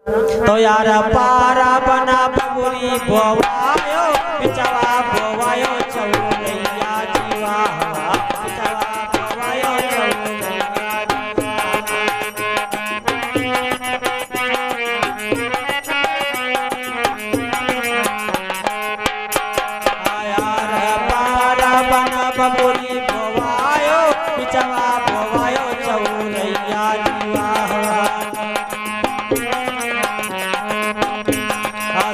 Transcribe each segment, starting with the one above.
तो यार पारा बना बबुरी बोवायो पिचवा बोवायो चौरैया जीवा पिचवा बोवायो चौरैया यार पारा बना बबुरी बोवायो पिचवा बोवायो चौरैया जीवा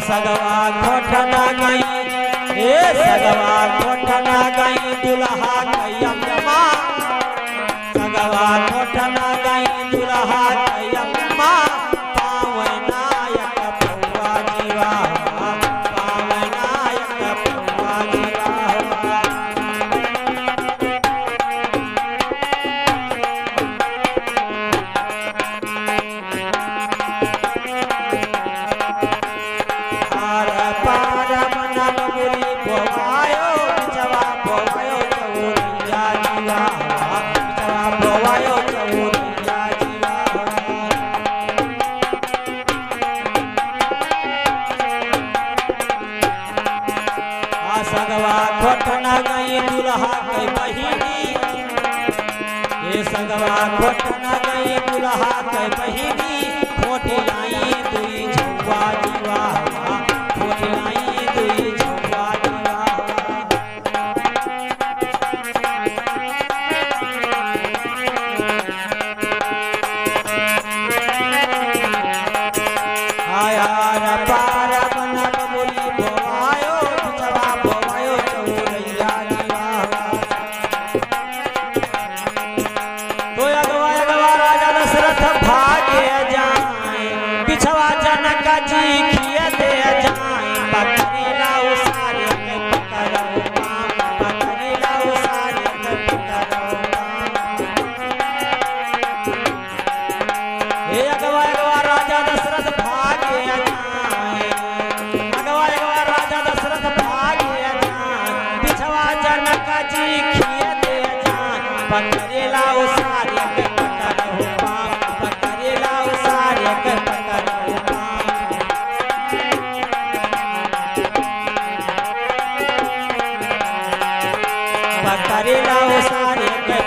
सगवा खोटना गई ए सगवा खोटना गई दुल्हा कैयम्मा सगवा खोटना गई दुल्हा कैयम्मा पावनायक पौवा जीवा पावनायक पौवा जीवा सगवा खोटना गई दुल्हा के बहिनी ये सगवा खोटना गई दुल्हा के बहिनी खोटी लाई दुई झुआ जीवा खोटी लाई दुई झुआ जीवा आया पार बना बबुरी बोवायो पिचवा बोवायो चौरैया जीवा तो अगवा राजा दशरथ भागे जाए पिछवा जनक जी खिए दे जाए बकरीला उसारे के पकड़ो काम बकरीला उसारे के पकड़ो हे अगवा राजा दशरथ भागे जाए अगवा राजा दशरथ भागे जाए पिछवा जनक जी खिए दे जाए बकरीला उसारे के पकड़ो काम बकरीला उसारे के पकड़ो काम बकरीला उसारे के